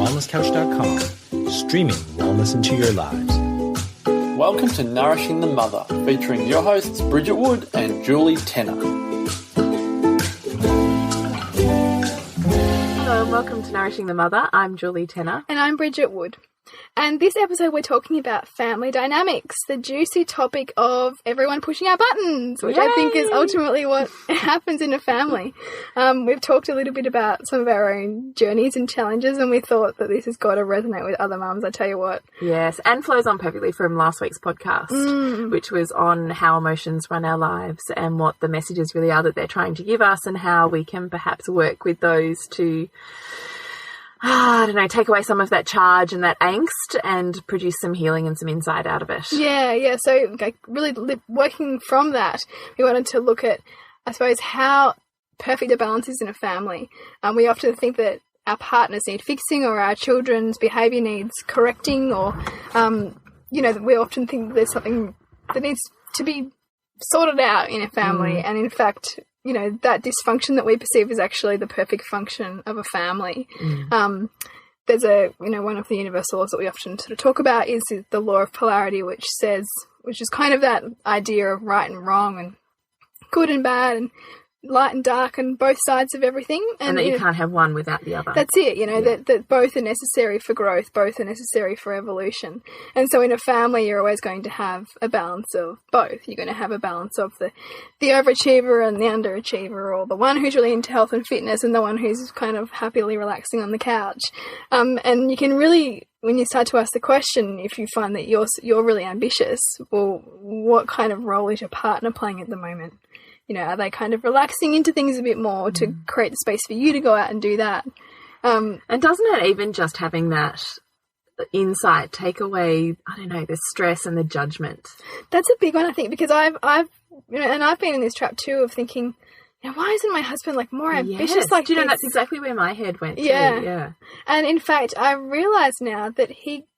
wellnesscouch.com, streaming wellness into your lives. Welcome to Nourishing the Mother, featuring your hosts Bridget Wood and Julie Tenner. Hello and welcome to Nourishing the Mother. I'm Julie Tenner. And I'm Bridget Wood. And this episode we're talking about family dynamics, the juicy topic of everyone pushing our buttons, which I think is ultimately what happens in a family. We've talked a little bit about some of our own journeys and challenges, and we thought that this has got to resonate with other mums, I tell you what. Yes, and flows on perfectly from last week's podcast, which was on how emotions run our lives and what the messages really are that they're trying to give us and how we can perhaps work with those to take away some of that charge and that angst and produce some healing and some insight out of it. Yeah. So really working from that, we wanted to look at, I suppose, how perfect a balance is in a family. We often think that our partners need fixing or our children's behaviour needs correcting or, we often think that there's something that needs to be sorted out in a family. And in fact, that dysfunction that we perceive is actually the perfect function of a family. There's one of the universal laws that we often sort of talk about is the Law of Polarity, which is kind of that idea of right and wrong and good and bad and light and dark and both sides of everything. And that you can't have one without the other. That's it, that both are necessary for growth, both are necessary for evolution. And so in a family, you're always going to have a balance of both. You're going to have a balance of the overachiever and the underachiever, or the one who's really into health and fitness and the one who's kind of happily relaxing on the couch. And you can really, when you start to ask the question, if you find that you're really ambitious, well, what kind of role is your partner playing at the moment? Are they kind of relaxing into things a bit more to create the space for you to go out and do that? And doesn't it even just having that insight take away, the stress and the judgment? That's a big one, I think, because I've been in this trap too of thinking, why isn't my husband more ambitious like this? That's exactly where my head went too. Yeah. And in fact, I realise now that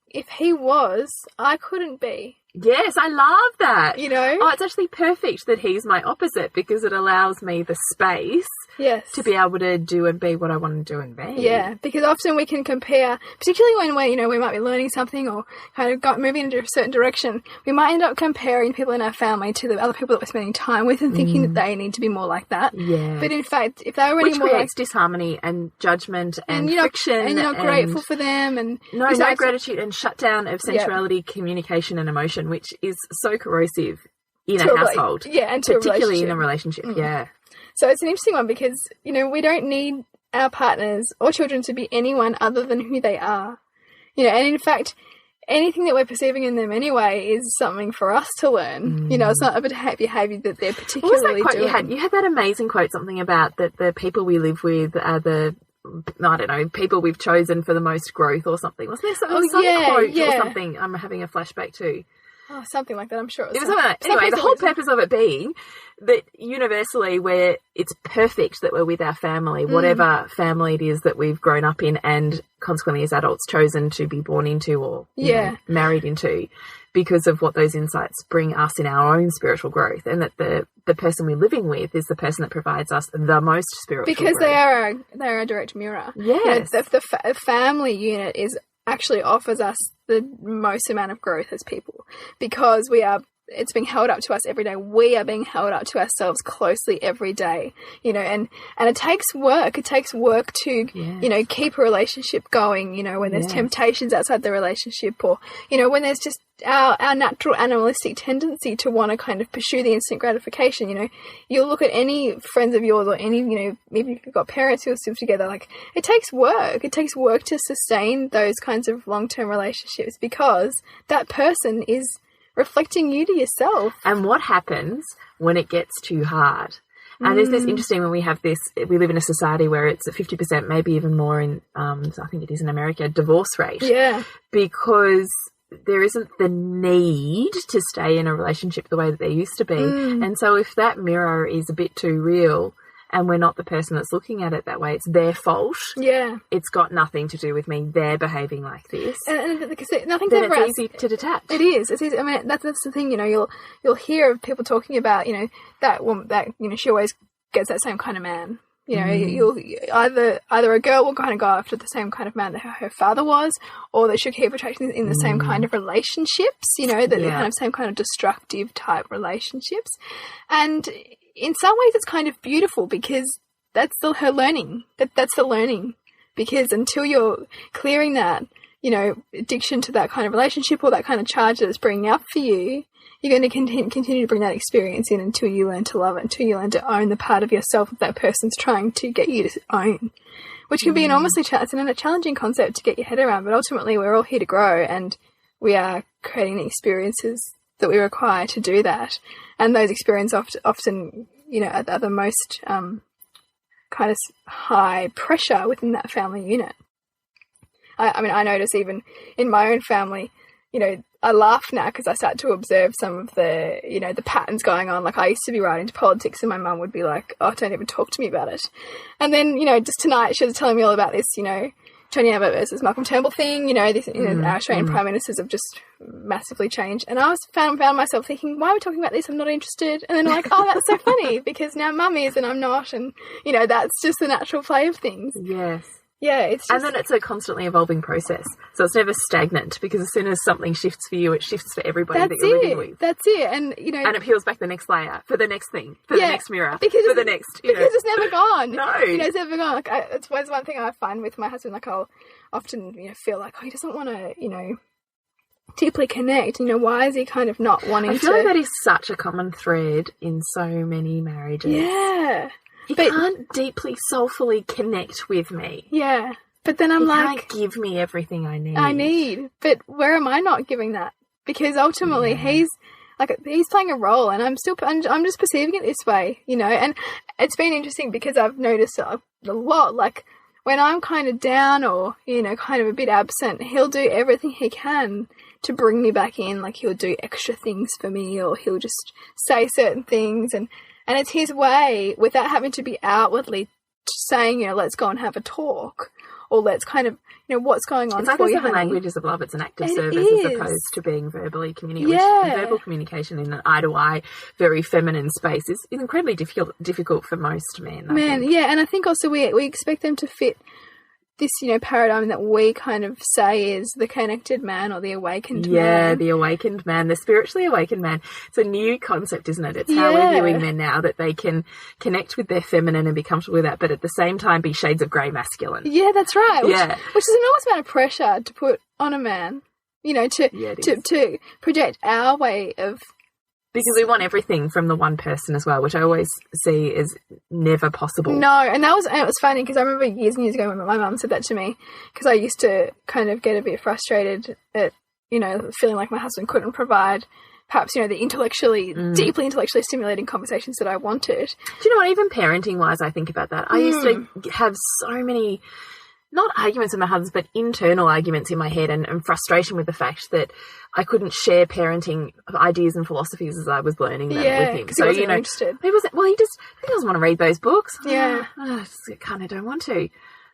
if he was, I couldn't be. Yes, I love that. Oh, it's actually perfect that he's my opposite because it allows me the space to be able to do and be what I want to do and be. Yeah, because often we can compare, particularly when we might be learning something or kind of moving into a certain direction, we might end up comparing people in our family to the other people that we're spending time with and thinking that they need to be more like that. Yeah. But in fact, if they're already more creates disharmony and judgment and friction. And you're not grateful for them. And no gratitude and shutdown of sensuality, communication and emotion, which is so corrosive in a household. And particularly in a relationship. So it's an interesting one because, we don't need our partners or children to be anyone other than who they are. And in fact, anything that we're perceiving in them anyway is something for us to learn. It's not a behaviour that they're particularly doing. You had that amazing quote, something about that the people we live with are the people we've chosen for the most growth or something. Wasn't there some quote or something I'm having a flashback to? Oh, something like that, I'm sure. It was something like that. Anyway, the whole purpose of it being that universally it's perfect that we're with our family, whatever family it is that we've grown up in and consequently as adults chosen to be born into or married into, because of what those insights bring us in our own spiritual growth, and that the person we're living with is the person that provides us the most spiritual because growth. they're a direct mirror. Yes. The family unit actually offers us the most amount of growth as people because it's being held up to us every day. We are being held up to ourselves closely every day, and it takes work. It takes work to, keep a relationship going, when there's temptations outside the relationship or, when there's just our natural animalistic tendency to want to kind of pursue the instant gratification. You'll look at any friends of yours or any, maybe if you've got parents who are still together, it takes work. It takes work to sustain those kinds of long-term relationships because that person is reflecting you to yourself. And what happens when it gets too hard? And there's this interesting when we live in a society where it's a 50%, maybe even more in, I think it is in America, divorce rate. Yeah. Because there isn't the need to stay in a relationship the way that there used to be. And so if that mirror is a bit too real and we're not the person that's looking at it that way, it's their fault. Yeah. It's got nothing to do with me. They're behaving like this. And because nothing's then ever it's easy to detach. It is. It's easy. I mean, that's the thing, you'll hear of people talking about, that woman, that, she always gets that same kind of man. You know, you'll either a girl will kind of go after the same kind of man that her father was, or that she'll keep attracting in the same kind of relationships, you know, that kind of same kind of destructive type relationships. And in some ways it's kind of beautiful because that's her learning. That's the learning. Because until you're clearing that, you know, addiction to that kind of relationship or that kind of charge that it's bringing up for you, you're going to continue to bring that experience in until you learn to love it, until you learn to own the part of yourself that person's trying to get you to own, which can be enormously it's a challenging concept to get your head around, but ultimately we're all here to grow, and we are creating the experiences that we require to do that. And those experiences often, you know, are the most kind of high pressure within that family unit. I mean, I notice even in my own family, you know, I laugh now because I start to observe some of the, you know, the patterns going on. Like, I used to be right into politics and my mum would be like, oh, don't even talk to me about it. And then, you know, just tonight she was telling me all about this, you know, Tony Abbott versus Malcolm Turnbull thing, you know, this, you know, our Australian prime ministers have just massively changed. And I found myself thinking, why are we talking about this? I'm not interested. And then I'm like, oh, that's so funny because now mum is and I'm not. And, you know, that's just the natural play of things. Yes. Yeah, it's just... And then it's a constantly evolving process. So it's never stagnant because as soon as something shifts for you, it shifts for everybody that you're living with. That's it. And, you know... And it peels back the next layer, for the next thing, for the next mirror, because for the next, you know. Because it's never gone. No. You know, it's never gone. Like, it's always one thing I find with my husband. Like, I'll often, you know, feel like, oh, he doesn't want to, you know, deeply connect. You know, why is he kind of not wanting to... I feel like that is such a common thread in so many marriages. Yeah. You can't deeply, soulfully connect with me. Yeah. But then I'm you like... can't give me everything I need. But where am I not giving that? Because ultimately he's playing a role and I'm just perceiving it this way, you know. And it's been interesting because I've noticed a lot, like when I'm kind of down or, you know, kind of a bit absent, he'll do everything he can to bring me back in. Like, he'll do extra things for me or he'll just say certain things and it's his way without having to be outwardly saying, you know, let's go and have a talk. Or let's kind of, you know, what's going on. It's like the languages of love. It's an act of service as opposed to being verbally communicating. Yeah. Verbal communication in an eye-to-eye, very feminine space is incredibly difficult for most men. And I think also we expect them to fit this, you know, paradigm that we kind of say is the connected man or the awakened man. Yeah, the awakened man, the spiritually awakened man. It's a new concept, isn't it? It's how we're viewing men now, that they can connect with their feminine and be comfortable with that, but at the same time be shades of grey masculine. Yeah, that's right. Which is an enormous amount of pressure to put on a man, you know, to project our way of... Because we want everything from the one person as well, which I always see as never possible. No, and it was funny because I remember years and years ago when my mum said that to me, because I used to kind of get a bit frustrated at, you know, feeling like my husband couldn't provide perhaps, you know, the deeply intellectually stimulating conversations that I wanted. Do you know what, even parenting-wise, I think about that. I used to have so many... not arguments with my husband, but internal arguments in my head and frustration with the fact that I couldn't share parenting ideas and philosophies as I was learning them with him. So, you know, interested. He doesn't want to read those books. Yeah. I kind of don't want to.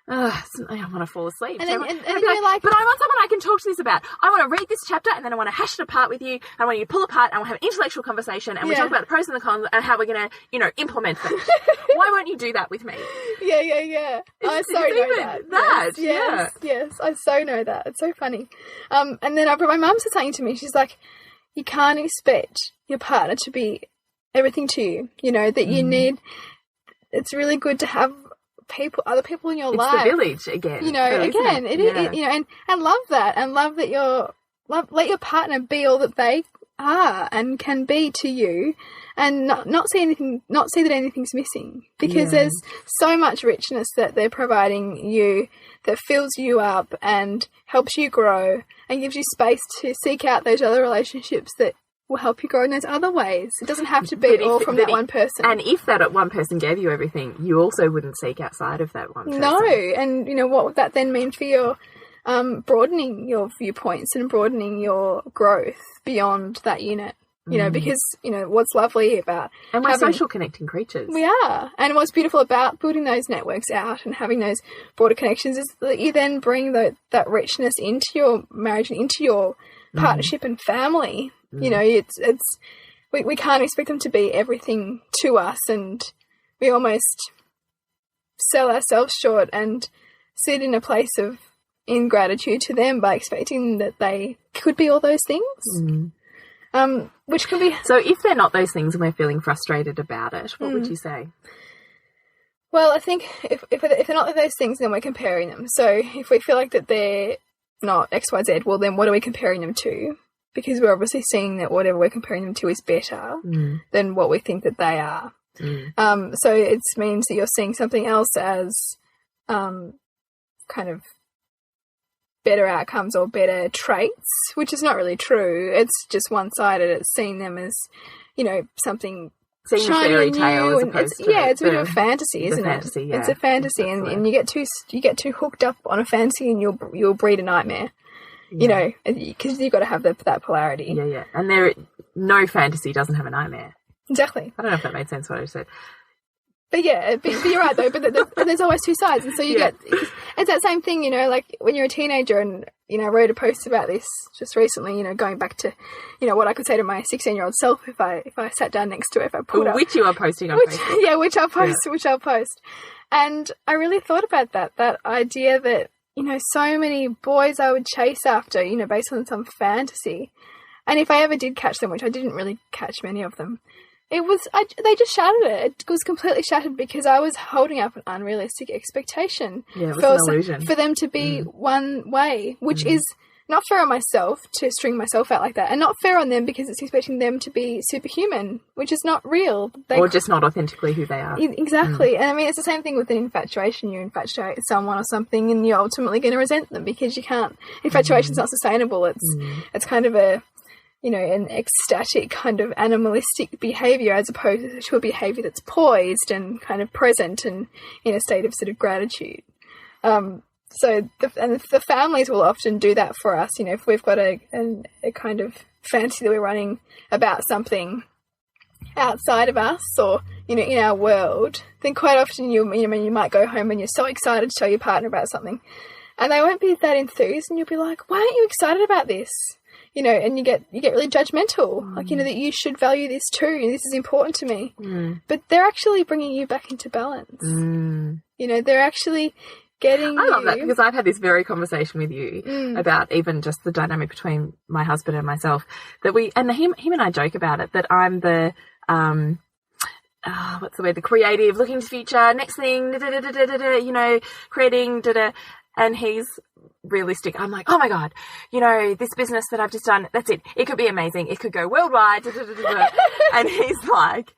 I want to fall asleep. And so you're like, but I want someone I can talk to this about. I want to read this chapter and then I want to hash it apart with you. I want you to pull apart and we'll have an intellectual conversation and we talk about the pros and the cons and how we're going to, you know, implement them. Why won't you do that with me? Yeah. I so know that. Yes, I so know that. It's so funny. And then my mum said something to me. She's like, you can't expect your partner to be everything to you. You know, that you need, it's really good to have other people in your life. It's the village again. You know, it, you know, and love that, and love that let your partner be all that they are and can be to you, and not see that anything's missing, because there's so much richness that they're providing you that fills you up and helps you grow and gives you space to seek out those other relationships that will help you grow in those other ways. It doesn't have to be all from that one person. And if that one person gave you everything, you also wouldn't seek outside of that one person. No, and you know, what would that then mean for your broadening your viewpoints and broadening your growth beyond that unit? You know, because, you know, what's lovely about... And we're social connecting creatures. We are. And what's beautiful about building those networks out and having those broader connections is that you then bring that richness into your marriage and into your partnership and family. You know, we can't expect them to be everything to us, and we almost sell ourselves short and sit in a place of ingratitude to them by expecting that they could be all those things. Which can be... So if they're not those things and we're feeling frustrated about it, what would you say? Well, I think if they're not those things, then we're comparing them. So if we feel like that they're not X, Y, Z, well, then what are we comparing them to? Because we're obviously seeing that whatever we're comparing them to is better than what we think that they are. So it means that you're seeing something else as kind of better outcomes or better traits, which is not really true. It's just one-sided. It's seeing them as, you know, something seeing a fairy tale as opposed to it's a bit of a fantasy, isn't it? Yeah. It's a fantasy, and you get too hooked up on a fantasy, and you'll breed a nightmare. You know, because you've got to have that polarity. Yeah. And no fantasy doesn't have a nightmare. Exactly. I don't know if that made sense what I said. But yeah, but you're right though. But there's always two sides, and so you get it's that same thing. You know, like when you're a teenager, and you know, I wrote a post about this just recently. You know, going back to, you know, what I could say to my 16-year-old self if I sat down next to it, if I pulled up, which you are posting on Facebook. Yeah, which I'll post. And I really thought about that idea that, you know, so many boys I would chase after, you know, based on some fantasy, and if I ever did catch them, which I didn't really catch many of them. They just shattered it. It was completely shattered because I was holding up an unrealistic expectation it was an illusion. For them to be one way, which is not fair on myself to string myself out like that, and not fair on them because it's expecting them to be superhuman, which is not real. Or just not authentically who they are. Exactly. And I mean, it's the same thing with an infatuation. You infatuate someone or something and you're ultimately going to resent them because you can't. Infatuation's not sustainable. It's kind of a, you know, an ecstatic kind of animalistic behaviour as opposed to a behaviour that's poised and kind of present and in a state of sort of gratitude. So the families will often do that for us. You know, if we've got a kind of fantasy that we're running about something outside of us or, you know, in our world, then quite often you might go home and you're so excited to tell your partner about something and they won't be that enthused and you'll be like, why aren't you excited about this? You know, and you get really judgmental, like, you know, that you should value this too, this is important to me. But they're actually bringing you back into balance. You know, they're actually getting I love that because I've had this very conversation with you about even just the dynamic between my husband and myself, that him and I joke about it, that I'm the, what's the word, the creative, looking to the future, next thing, you know, creating, and he's realistic. I'm like, oh my God, you know, this business that I've just done, that's it. It could be amazing. It could go worldwide. And he's like,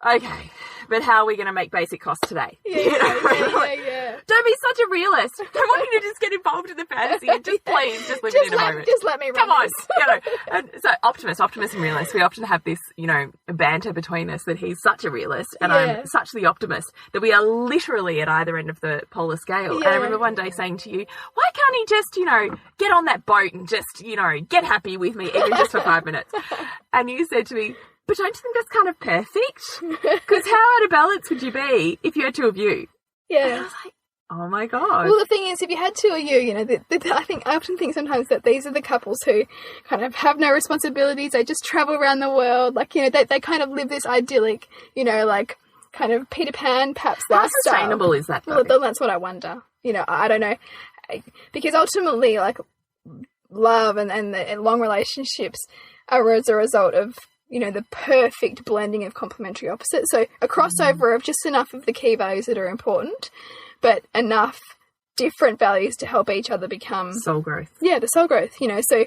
okay, but how are we going to make basic costs today? Yeah. Don't be such a realist. I want you to just get involved in the fantasy and just please, just leave it in a moment. Just let me run. Come on. You know, and so optimist and realist, we often have this, you know, banter between us that he's such a realist and I'm such the optimist that we are literally at either end of the polar scale. And I remember one day saying to you, why can't he just, you know, get on that boat and just, you know, get happy with me even just for 5 minutes? And you said to me, but don't you think that's kind of perfect? Because how out of balance would you be if you had two of you? Yeah. And I was like, oh my God. Well, the thing is, if you had two of you, you know, I often think sometimes that these are the couples who kind of have no responsibilities. They just travel around the world. Like, you know, they kind of live this idyllic, you know, like kind of Peter Pan, perhaps. How sustainable is that, though? Well, that's what I wonder. You know, I don't know. Because ultimately, like, love and the long relationships are as a result of, you know, the perfect blending of complementary opposites. So a crossover of just enough of the key values that are important, but enough different values to help each other become soul growth. Yeah, the soul growth. You know, so,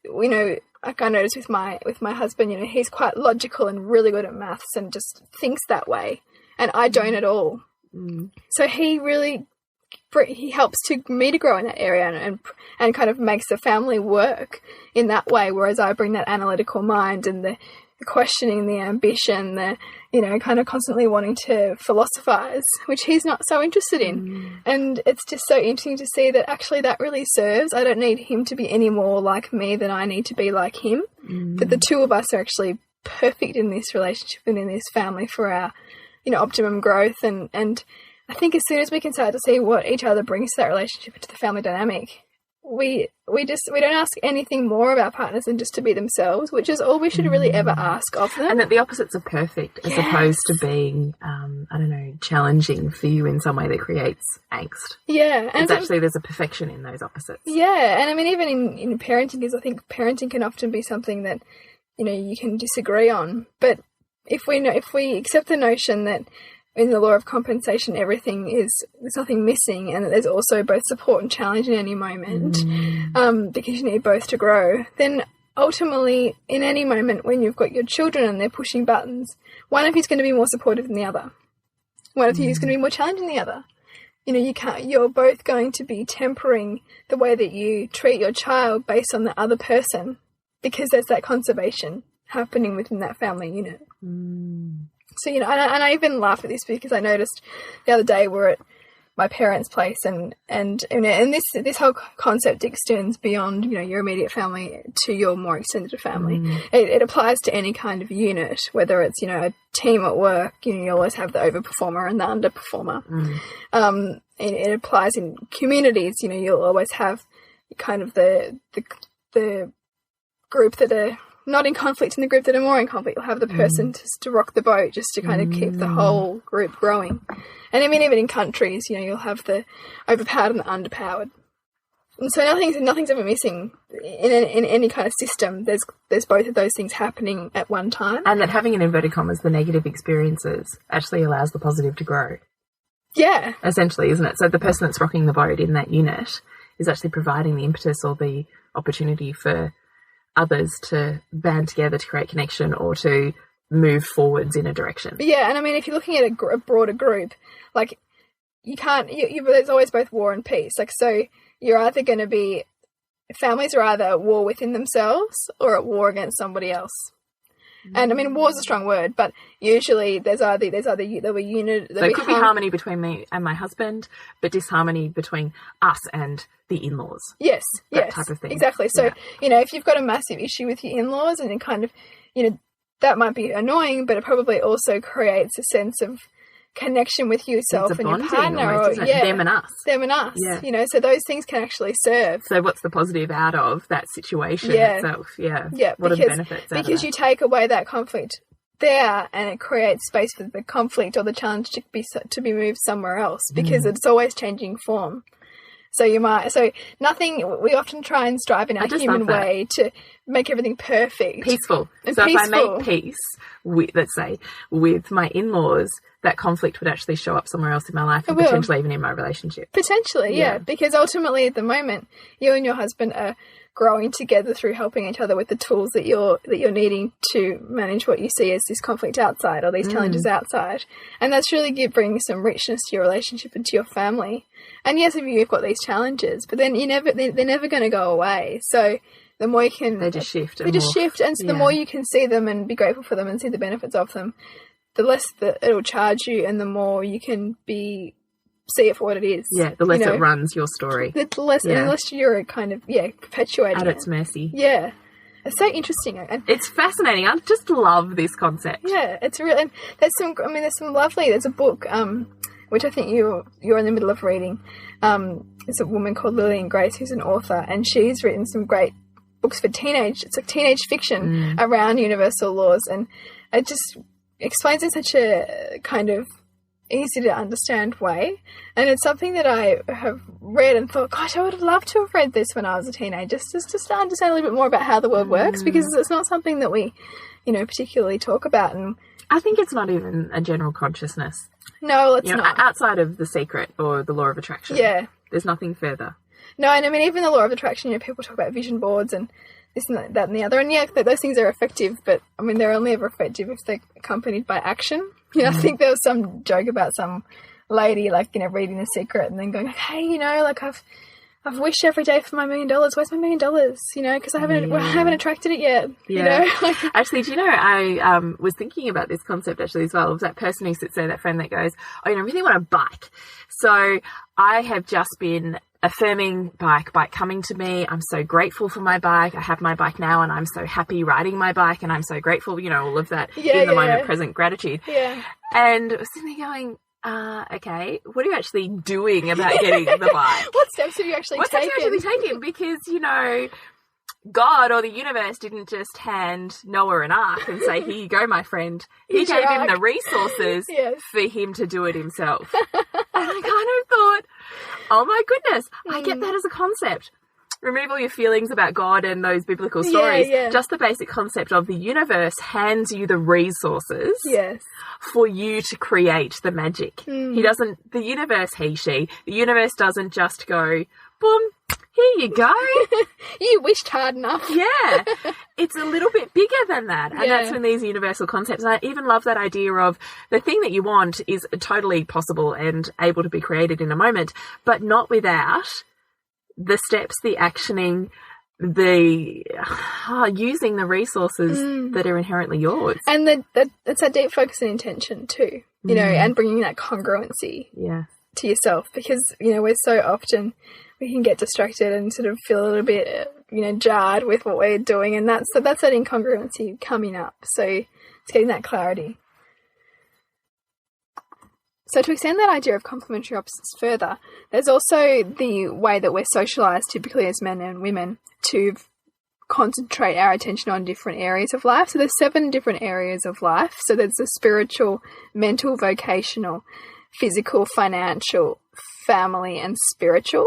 you know, like I noticed with my husband, you know, he's quite logical and really good at maths and just thinks that way, and I don't at all. So he helps me to grow in that area and kind of makes the family work in that way, whereas I bring that analytical mind and the questioning, the ambition, the, you know, kind of constantly wanting to philosophize, which he's not so interested in. And it's just so interesting to see that actually that really serves. I don't need him to be any more like me than I need to be like him. That the two of us are actually perfect in this relationship and in this family for our, you know, optimum growth. And I think as soon as we can start to see what each other brings to that relationship, to the family dynamic, we don't ask anything more of our partners than just to be themselves, which is all we should really ever ask of them. And that the opposites are perfect, as opposed to being, I don't know, challenging for you in some way that creates angst. Yeah. And it's actually, there's a perfection in those opposites. Yeah. And I mean, even in parenting, because I think parenting can often be something that, you know, you can disagree on. But if we accept the notion that in the law of compensation, there's nothing missing, and that there's also both support and challenge in any moment, because you need both to grow, then ultimately, in any moment when you've got your children and they're pushing buttons, one of you's going to be more supportive than the other. One of you is going to be more challenging than the other. You know, you're both going to be tempering the way that you treat your child based on the other person, because there's that conservation happening within that family unit. So, you know, and I even laugh at this because I noticed the other day we're at my parents' place, and this whole concept extends beyond, you know, your immediate family to your more extended family. It applies to any kind of unit, whether it's, you know, a team at work. You know, you always have the overperformer and the underperformer. It applies in communities. You know, you'll always have kind of the group that are not in conflict and the group that are more in conflict. You'll have the person to rock the boat, just to kind of keep the whole group growing. And I mean, even in countries, you know, you'll have the overpowered and the underpowered. And so nothing's ever missing in any kind of system. There's both of those things happening at one time. And that having, in inverted commas, the negative experiences actually allows the positive to grow. Yeah. Essentially, isn't it? So the person that's rocking the boat in that unit is actually providing the impetus or the opportunity for others to band together to create connection or to move forwards in a direction. Yeah, and I mean, if you're looking at a broader group, like, you can't, there's always both war and peace. Like, so you're either going to be, families are either at war within themselves or at war against somebody else. And I mean, war is a strong word, but usually there'll be could be harmony between me and my husband, but disharmony between us and the in-laws. Yes, that type of thing. Exactly. So, you know, if you've got a massive issue with your in-laws, and it kind of, you know, that might be annoying, but it probably also creates a sense of connection with yourself and your partner, almost, or them and us. Yeah. You know, so those things can actually serve. So what's the positive out of that situation itself? What are the benefits? Because you take away that conflict there, and it creates space for the conflict or the challenge to be moved somewhere else, because it's always changing form. So we often try and strive in our human way to make everything perfect. Peaceful. If I make peace, let's say, with my in-laws, that conflict would actually show up somewhere else in my life, and potentially even in my relationship. Potentially, yeah. Because ultimately, at the moment, you and your husband are growing together through helping each other with the tools that you're needing to manage what you see as this conflict outside, or these challenges outside. And that's really bringing some richness to your relationship and to your family. And yes, you've got these challenges, but then they're never going to go away. So the more you can... They just shift. And so the more you can see them and be grateful for them and see the benefits of them, the less that it'll charge you, and the more you can see it for what it is. Yeah, the less it runs your story. The less, unless you're kind of, perpetuating at its mercy. Yeah. It's so interesting. It's fascinating. I just love this concept. Yeah, it's real. And there's a book, which I think you're in the middle of reading. There's a woman called Lillian Grace who's an author, and she's written some great books for it's like teenage fiction around universal laws, and it just explains in such a kind of easy to understand way. And it's something that I have read and thought, gosh, I would have loved to have read this when I was a teenager, just to understand a little bit more about how the world works, because it's not something that we, you know, particularly talk about. And I think it's not even a general consciousness. No, it's not. Outside of The Secret or the Law of Attraction. Yeah. There's nothing further. No, and I mean, even the Law of Attraction, you know, people talk about vision boards and this and that and the other. And yeah, those things are effective, but I mean, they're only ever effective if they're accompanied by action. You know, I think there was some joke about some lady, like, you know, reading The Secret and then going, hey, you know, like, I've wished every day for my $1 million. Where's my $1 million? You know, because I haven't attracted it yet. Yeah. You know? Actually, do you know, I was thinking about this concept actually as well. It was that person who sits there, that friend that goes, oh, you know, I really want a bike. So I have just been affirming bike coming to me. I'm so grateful for my bike. I have my bike now, and I'm so happy riding my bike, and I'm so grateful, you know, all of that in the moment present gratitude. Yeah. And I was sitting there going, okay, what are you actually doing about getting the bike? What steps have you actually What taken? steps have you actually taken? Because, you know, God or the universe didn't just hand Noah an ark and say, here you go, my friend. He gave him the resources for him to do it himself. And I kind of thought, oh my goodness, I get that as a concept. Remove all your feelings about God and those biblical stories. Just the basic concept of the universe hands you the resources for you to create the magic. He doesn't, the universe, the universe doesn't just go, boom, here you go. You wished hard enough. Yeah. It's a little bit bigger than that. And that's when these universal concepts, and I even love that idea of the thing that you want is totally possible and able to be created in a moment, but not without the steps, the actioning, the using the resources that are inherently yours. And it's a deep focus and intention too, you know, and bringing that congruency to yourself, because, you know, we're so often, we can get distracted and sort of feel a little bit, you know, jarred with what we're doing, and that's that incongruency coming up. So it's getting that clarity. So to extend that idea of complementary opposites further, there's also the way that we're socialised, typically as men and women, to concentrate our attention on different areas of life. So there's 7 different areas of life. So there's the spiritual, mental, vocational, physical, financial, family, and spiritual.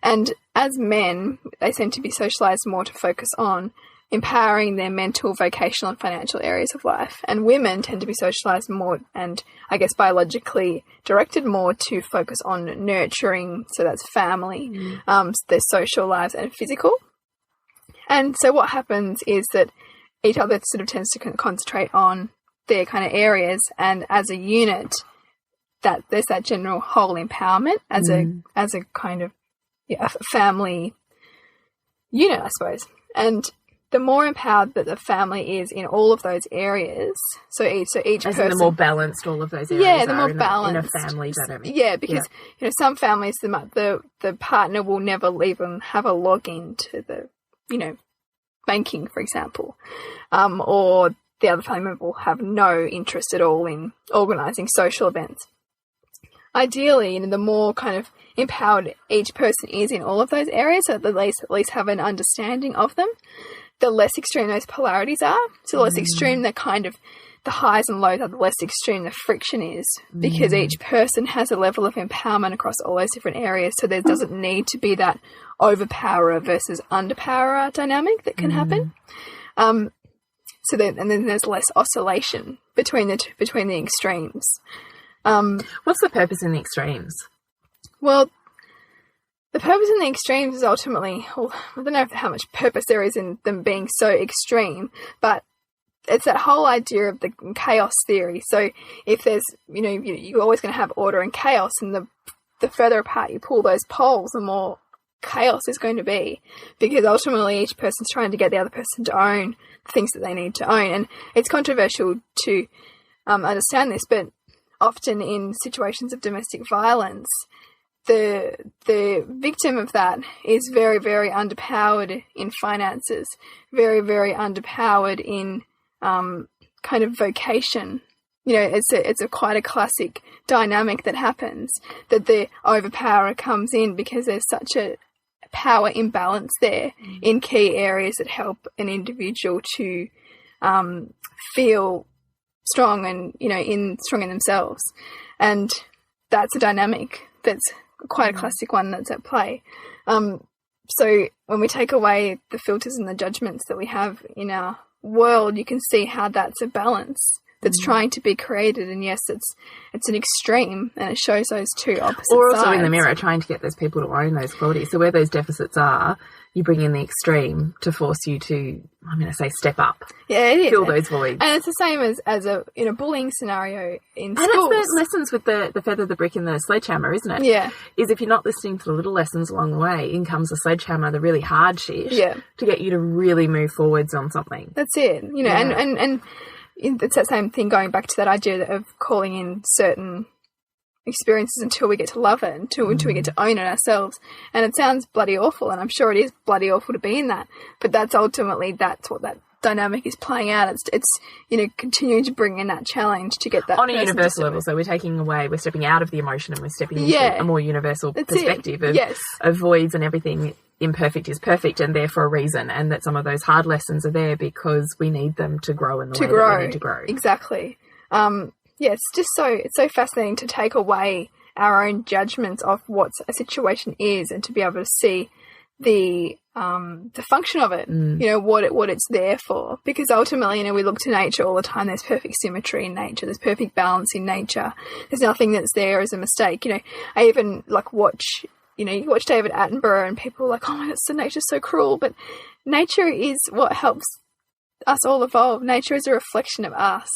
And as men, they seem to be socialised more to focus on empowering their mental, vocational, and financial areas of life. And women tend to be socialised more and, I guess, biologically directed more to focus on nurturing, so that's family, their social lives, and physical. And so what happens is that each other sort of tends to concentrate on their kind of areas, and as a unit, that there's that general whole empowerment as a kind of a family unit, I suppose. And the more empowered that the family is in all of those areas, so each person, the more balanced all of those areas the more balanced in a family dynamic. Because you know, some families, the partner will never even have a login to the, you know, banking, for example, or the other family member will have no interest at all in organising social events. Ideally, you know, the more kind of empowered each person is in all of those areas, so at least have an understanding of them, the less extreme those polarities are. So the less extreme the kind of the highs and lows are, the less extreme the friction is, because each person has a level of empowerment across all those different areas. So there doesn't need to be that overpowerer versus underpowerer dynamic that can happen. And then there's less oscillation between the extremes. What's the purpose in the extremes? Well, the purpose in the extremes is ultimately, well, I don't know how much purpose there is in them being so extreme, but it's that whole idea of the chaos theory. So if there's, you know, you're always going to have order and chaos, and the further apart you pull those poles, the more chaos is going to be, because ultimately each person's trying to get the other person to own the things that they need to own. And it's controversial to understand this, but often in situations of domestic violence, the victim of that is very, very underpowered in finances, very, very underpowered in kind of vocation. You know, it's a quite a classic dynamic that happens, that the overpowerer comes in because there's such a power imbalance there in key areas that help an individual to feel strong and, you know, strong in themselves. And that's a dynamic that's quite a classic one that's at play. So when we take away the filters and the judgments that we have in our world, you can see how that's a balance that's trying to be created. And yes, it's an extreme, and it shows those two opposite sides. Or also in the mirror, trying to get those people to own those qualities. So where those deficits are, you bring in the extreme to force you to, I'm going to say, step up. Yeah, it is. Fill those voids. And it's the same as in a bullying scenario in schools. And it's the lessons with the feather, the brick, and the sledgehammer, isn't it? Yeah. Is if you're not listening to the little lessons along the way, in comes the sledgehammer, the really hard shit, to get you to really move forwards on something. That's it. You know, and it's that same thing, going back to that idea of calling in certain experiences until we get to love it, until we get to own it ourselves. And it sounds bloody awful, and I'm sure it is bloody awful to be in that, but that's ultimately, that's what that dynamic is playing out. It's continuing to bring in that challenge to get that on a universal level. So we're stepping out of the emotion and we're stepping into a more universal perspective of voids and everything imperfect is perfect and there for a reason, and that some of those hard lessons are there because we need them to grow in the way that we need to grow. Exactly. It's so fascinating to take away our own judgments of what a situation is and to be able to see the function of it, what it's there for. Because ultimately, we look to nature all the time. There's perfect symmetry in nature. There's perfect balance in nature. There's nothing that's there as a mistake. I even watch, you watch David Attenborough and people are like, oh my God, so nature's so cruel. But nature is what helps us all evolve. Nature is a reflection of us.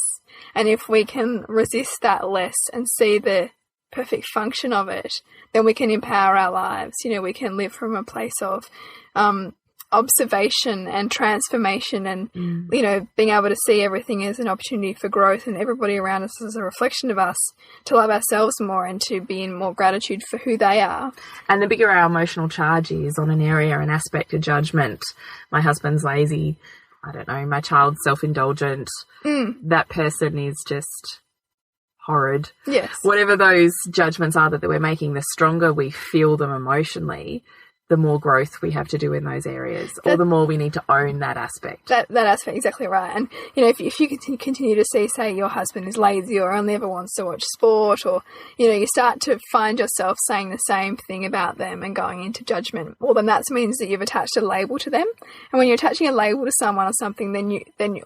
And if we can resist that less and see the perfect function of it, then we can empower our lives. We can live from a place of observation and transformation and, being able to see everything as an opportunity for growth and everybody around us as a reflection of us, to love ourselves more and to be in more gratitude for who they are. And the bigger our emotional charge is on an area, an aspect of judgment, my husband's lazy, I don't know, my child's self-indulgent, that person is just horrid. Yes. Whatever those judgments are that we're making, the stronger we feel them emotionally, the more growth we have to do in those areas, or the more we need to own that aspect. That aspect, exactly right. And, if you continue to see, say, your husband is lazy or only ever wants to watch sport, or, you start to find yourself saying the same thing about them and going into judgment, well, then that means that you've attached a label to them. And when you're attaching a label to someone or something, then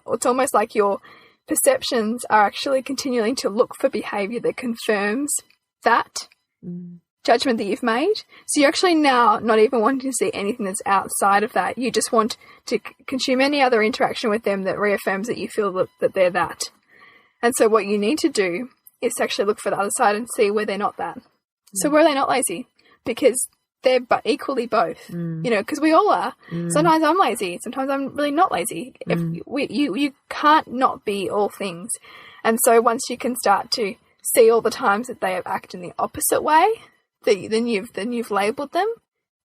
it's almost like your perceptions are actually continuing to look for behaviour that confirms that judgment that you've made. So you're actually now not even wanting to see anything that's outside of that. You just want to consume any other interaction with them that reaffirms that you feel that they're that. And so what you need to do is to actually look for the other side and see where they're not that. So where are they not lazy? Because they're equally both, because we all are. Sometimes I'm lazy. Sometimes I'm really not lazy. You can't not be all things. And so once you can start to see all the times that they have acted in the opposite way, then you've labelled them.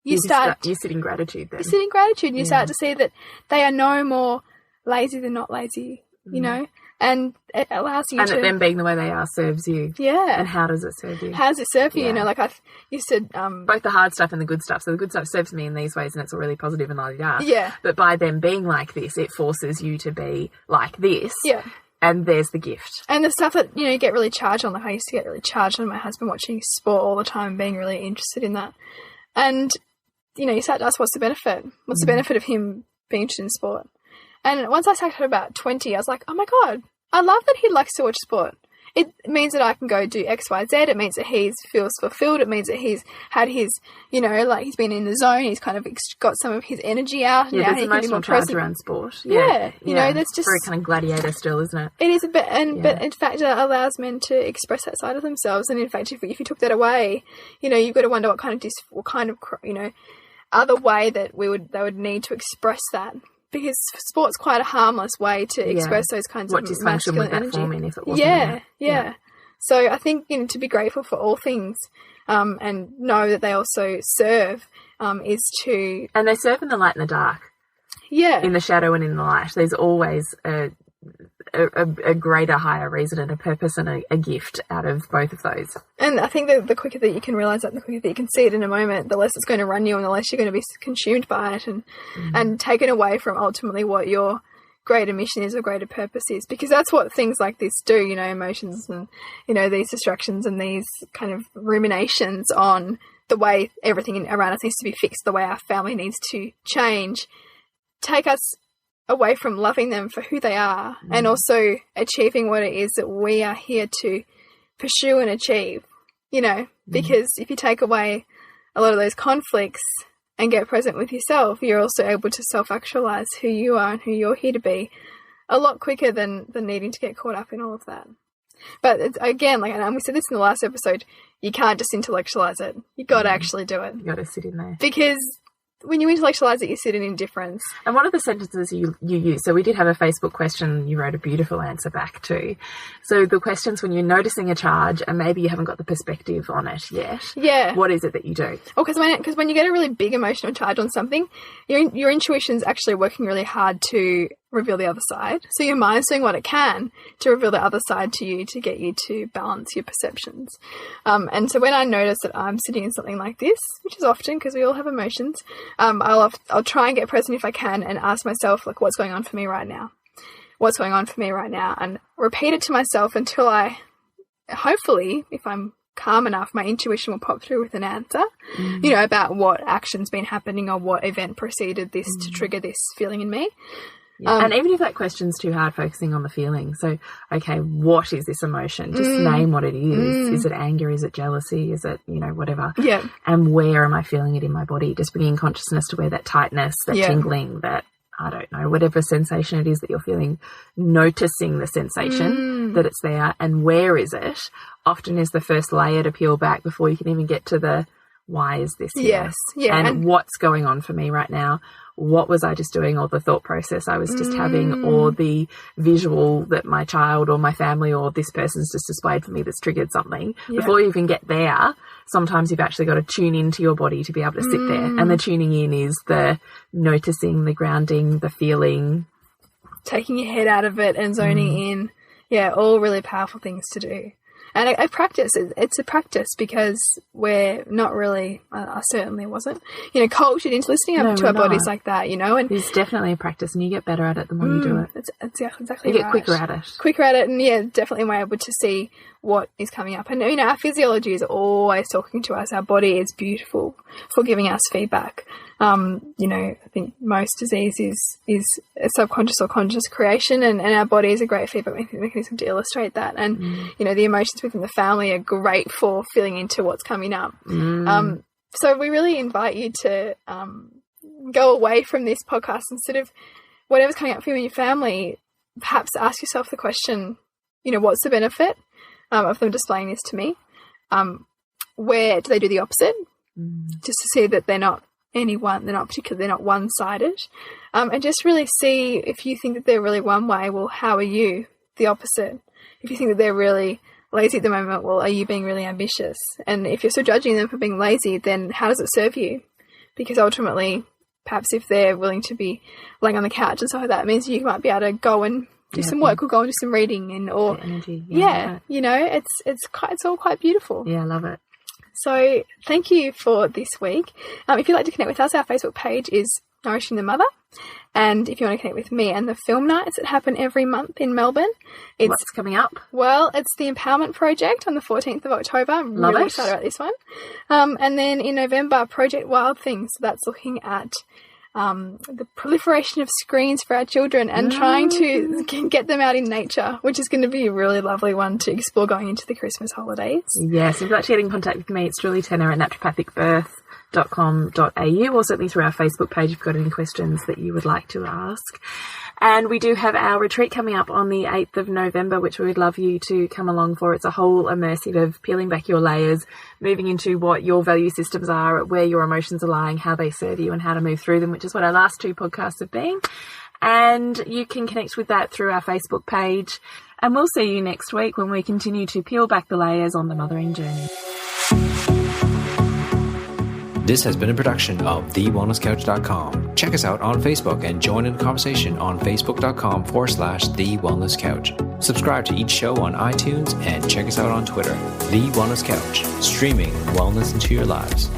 You sit in gratitude then. You sit in gratitude and you start to see that they are no more lazy than not lazy, and it allows you and to... And that them being the way they are serves you. Yeah. And how does it serve you? How does it serve you? You said... both the hard stuff and the good stuff. So the good stuff serves me in these ways and it's all really positive and la-di-da. Yeah. But by them being like this, it forces you to be like this. Yeah. And there's the gift. And the stuff that, you get really charged on, I used to get really charged on my husband watching sport all the time, being really interested in that. And, you start to ask, what's the benefit? What's the benefit of him being interested in sport? And once I started at about 20, I was like, oh my God, I love that he likes to watch sport. It means that I can go do X, Y, Z. It means that he feels fulfilled. It means that he's had his, he's been in the zone. He's kind of got some of his energy out. Yeah, there's emotional charge around sport. Yeah. That's just... very kind of gladiator still, isn't it? It is a bit, but in fact it allows men to express that side of themselves. And in fact, if you took that away, you've got to wonder what kind of other way that they would need to express that. Because sport's quite a harmless way to express those kinds of masculine energy. What dysfunction would that form in if it wasn't there? So I think to be grateful for all things and know that they also serve is to... And they serve in the light and the dark. Yeah. In the shadow and in the light. There's always a greater, higher reason and a purpose and a gift out of both of those. And I think the quicker that you can realise that, the quicker that you can see it in a moment, the less it's going to run you and the less you're going to be consumed by it and taken away from ultimately what your greater mission is or greater purpose is. Because that's what things like this do, emotions and, these distractions and these kind of ruminations on the way everything around us needs to be fixed, the way our family needs to change, take us away from loving them for who they are and also achieving what it is that we are here to pursue and achieve, because if you take away a lot of those conflicts and get present with yourself, you're also able to self-actualize who you are and who you're here to be a lot quicker than needing to get caught up in all of that. But again, and we said this in the last episode, you can't just intellectualize it. You got to actually do it. You got to sit in there. Because when you intellectualize it, you sit in indifference. And one of the sentences you use, so we did have a Facebook question, you wrote a beautiful answer back to. So the question's when you're noticing a charge and maybe you haven't got the perspective on it yet. Yeah. What is it that you do? Oh, because when you get a really big emotional charge on something, your intuition's actually working really hard to reveal the other side. So your mind's doing what it can to reveal the other side to you, to get you to balance your perceptions. And so when I notice that I'm sitting in something like this, which is often because we all have emotions, I'll try and get present if I can and ask myself, like, what's going on for me right now? What's going on for me right now? And repeat it to myself until I, hopefully, if I'm calm enough, my intuition will pop through with an answer, you know, about what action's been happening or what event preceded this to trigger this feeling in me. Yeah. And even if that question's too hard, focusing on the feeling. So, okay, what is this emotion? Just name what it is. Is it anger? Is it jealousy? Is it, you know, whatever? Yeah. And where am I feeling it in my body? Just bringing consciousness to where that tightness, that tingling, that, I don't know, whatever sensation it is that you're feeling, noticing the sensation that it's there, and where is it, often is the first layer to peel back before you can even get to the why is this here? Yes. Yeah. And what's going on for me right now? What was I just doing, or the thought process I was just having, or the visual that my child or my family or this person's just displayed for me that's triggered something. Before you even get there, sometimes you've actually got to tune into your body to be able to sit there. And the tuning in is the noticing, the grounding, the feeling. Taking your head out of it and zoning in. Yeah, all really powerful things to do. And I practice. It's a practice because we're not really, I certainly wasn't, you know, cultured into listening to our bodies like that, you know. And it's definitely a practice, and you get better at it the more you do it. It's exactly you get quicker at it. Quicker at it, and yeah, definitely we're able to see what is coming up. And, you know, our physiology is always talking to us. Our body is beautiful for giving us feedback. You know, I think most disease is a subconscious or conscious creation, and our body is a great feedback mechanism to illustrate that. And, you know, the emotions within the family are great for feeling into what's coming up. So we really invite you to go away from this podcast instead of whatever's coming up for you and your family, perhaps ask yourself the question, you know, what's the benefit of them displaying this to me? Where do they do the opposite? Just to see that they're not they're not one-sided. And just really see, if you think that they're really one way, well, how are you the opposite? If you think that they're really lazy at the moment, well, are you being really ambitious? And if you're still judging them for being lazy, then how does it serve you? Because ultimately, perhaps if they're willing to be laying on the couch and stuff like that, it means you might be able to go and do some work or go and do some reading or energy. You know, it's all quite beautiful. Yeah, I love it. So thank you for this week. If you'd like to connect with us, our Facebook page is Nourishing the Mother. And if you want to connect with me and the film nights that happen every month in Melbourne. What's coming up? Well, it's the Empowerment Project on the 14th of October. I'm really excited about this one. And then in November, Project Wild Things. So that's looking at the proliferation of screens for our children and trying to get them out in nature, which is going to be a really lovely one to explore going into the Christmas holidays. Yes, if you'd like to get in contact with me, it's Julie Tenner at naturopathicbirth.com.au, or certainly through our Facebook page if you've got any questions that you would like to ask. And we do have our retreat coming up on the 8th of November, which we would love you to come along for. It's a whole immersive of peeling back your layers, moving into what your value systems are, where your emotions are lying, how they serve you, and how to move through them, which is what our last two podcasts have been. And you can connect with that through our Facebook page. And we'll see you next week when we continue to peel back the layers on the mothering journey. This has been a production of TheWellnessCouch.com. Check us out on Facebook and join in the conversation on Facebook.com/The Wellness Couch. Subscribe to each show on iTunes and check us out on Twitter. The Wellness Couch, streaming wellness into your lives.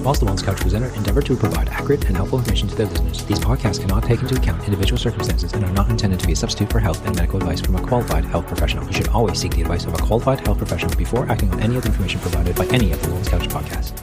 Whilst the Wellness Couch presenter endeavor to provide accurate and helpful information to their listeners, these podcasts cannot take into account individual circumstances and are not intended to be a substitute for health and medical advice from a qualified health professional. You should always seek the advice of a qualified health professional before acting on any of the information provided by any of the Wellness Couch podcasts.